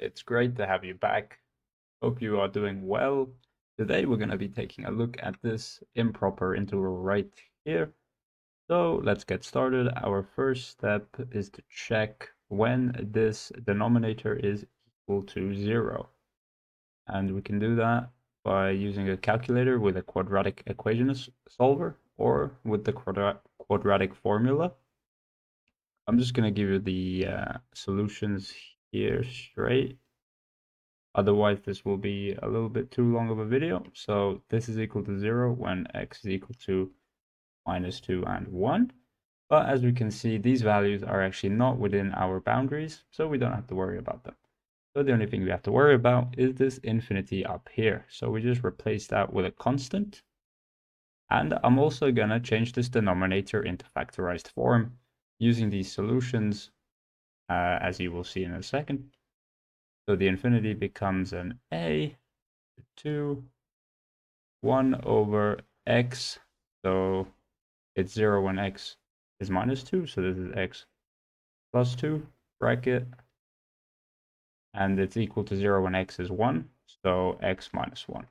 It's great to have you back. Hope you are doing well. Today we're going to be taking a look at this improper integral right here. So let's get started. Our first step is to check when this denominator is equal to 0. And we can do that by using a calculator with a quadratic equation solver or with the quadratic formula. I'm just going to give you the solutions here straight. Otherwise, this will be a little bit too long of a video. So this is equal to 0 when x is equal to -2 and 1. But as we can see, these values are actually not within our boundaries, so we don't have to worry about them. So the only thing we have to worry about is this infinity up here. So we just replace that with a constant. And I'm also going to change this denominator into factorized form using these solutions, as you will see in a second. So the infinity becomes an a 2, 1 over x. So it's 0 when x is -2. So this is x plus 2 bracket. And it's equal to 0 when x is 1. So x minus 1.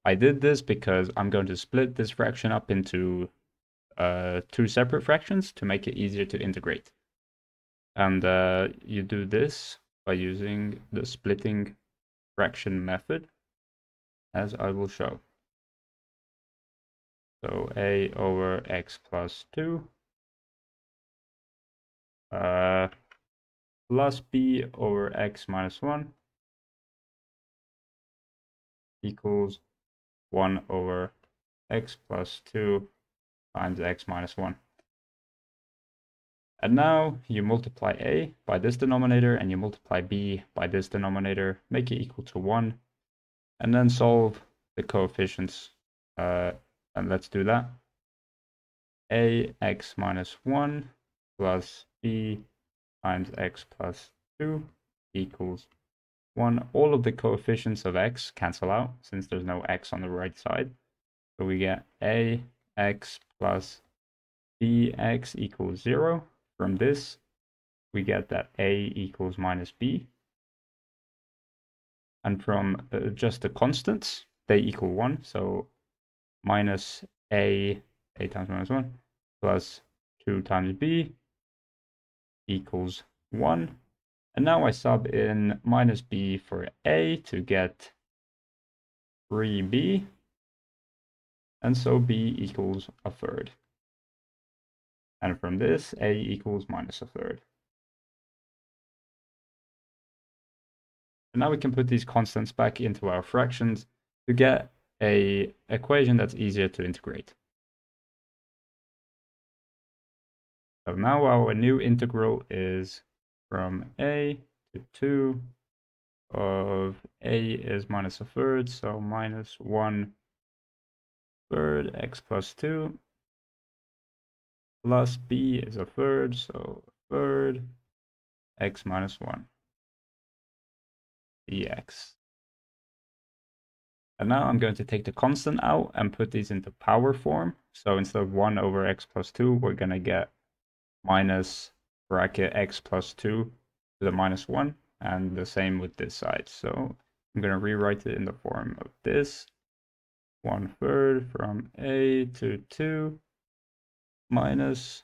I did this because I'm going to split this fraction up into two separate fractions to make it easier to integrate. And you do this by using the splitting fraction method, as I will show. So a over x plus 2 plus b over x minus 1 equals 1 over x plus 2 times x minus 1. And now you multiply a by this denominator and you multiply b by this denominator, make it equal to 1, and then solve the coefficients. And let's do that. A x minus 1 plus b times x plus 2 equals 1. All of the coefficients of x cancel out since there's no x on the right side. So we get ax plus bx equals 0. From this, we get that a equals minus b. And from just the constants, they equal 1. So minus a times minus 1 plus 2 times b equals 1. And now I sub in minus b for a to get 3b. And so b equals a third. And from this, a equals minus a third. And now we can put these constants back into our fractions to get an equation that's easier to integrate. So now our new integral is from a to 2 of a is minus a third, so minus 1 third x plus 2 plus b is a third, so a third x minus 1 dx. And now I'm going to take the constant out and put these into power form. So instead of 1 over x plus 2, we're going to get minus bracket x plus 2 to the minus 1. And the same with this side. So I'm going to rewrite it in the form of this. 1/3 from a to 2 minus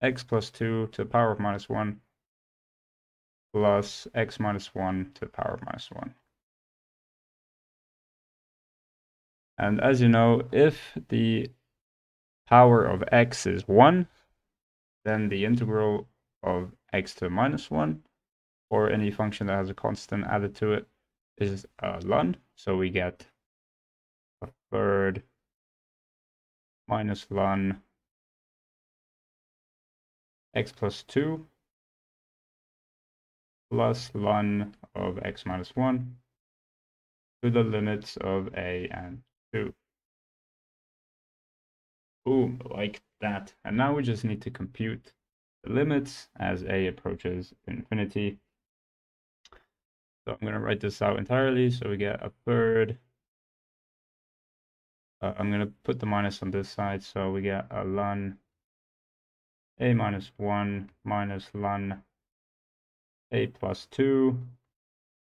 x plus 2 to the power of minus 1 plus x minus 1 to the power of minus 1. And as you know, if the power of x is 1, then the integral of x to minus 1, or any function that has a constant added to it, is ln. So we get a third minus ln x plus 2 plus ln of x minus 1 to the limits of a and 2. Boom, like that. And now we just need to compute the limits as a approaches infinity. So I'm going to write this out entirely. So we get a third. I'm going to put the minus on this side. So we get a ln a minus 1 minus ln a plus 2.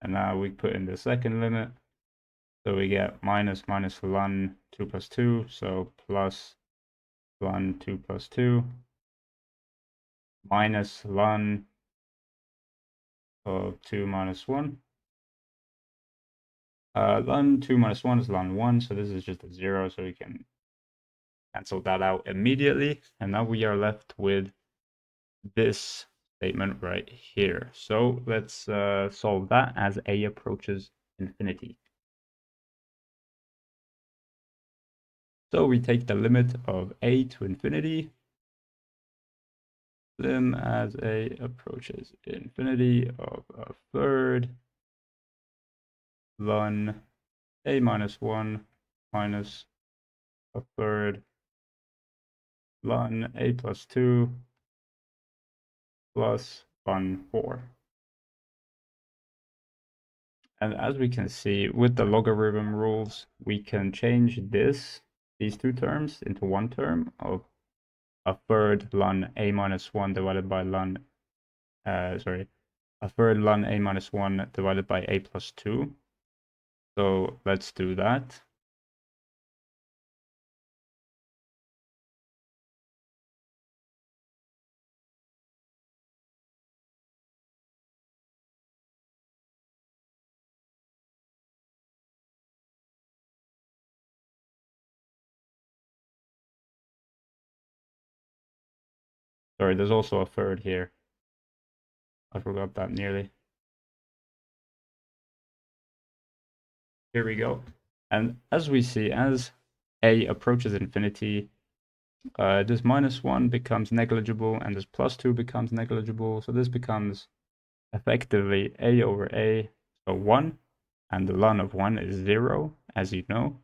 And now we put in the second limit. So we get minus ln 2 plus 2. So plus ln 2 plus 2 minus ln of 2 minus 1. Ln 2 minus 1 is ln 1, so this is just a 0, so we can cancel that out immediately. And now we are left with this statement right here. So let's solve that as a approaches infinity. So we take the limit of a to infinity, lim as a approaches infinity of a third ln a minus 1 minus a third ln a plus 2 plus ln 4. And as we can see, with the logarithm rules, we can change these two terms into one term of a third ln a minus 1 divided by ln, a third ln a minus 1 divided by a plus 2. So let's do that. Sorry, there's also a third here. I forgot that nearly. Here we go. And as we see, as a approaches infinity, this minus 1 becomes negligible and this plus 2 becomes negligible. So this becomes effectively a over a, so 1, and the ln of 1 is 0, as you know.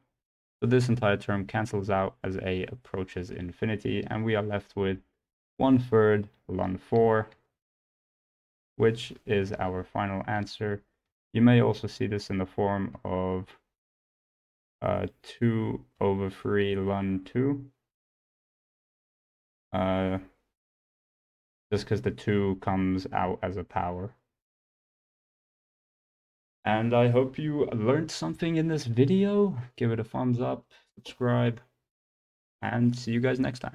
So this entire term cancels out as a approaches infinity, and we are left with 1/3 ln 4, which is our final answer. You may also see this in the form of 2 over 3 ln 2. Just because the 2 comes out as a power. And I hope you learned something in this video. Give it a thumbs up, subscribe, and see you guys next time.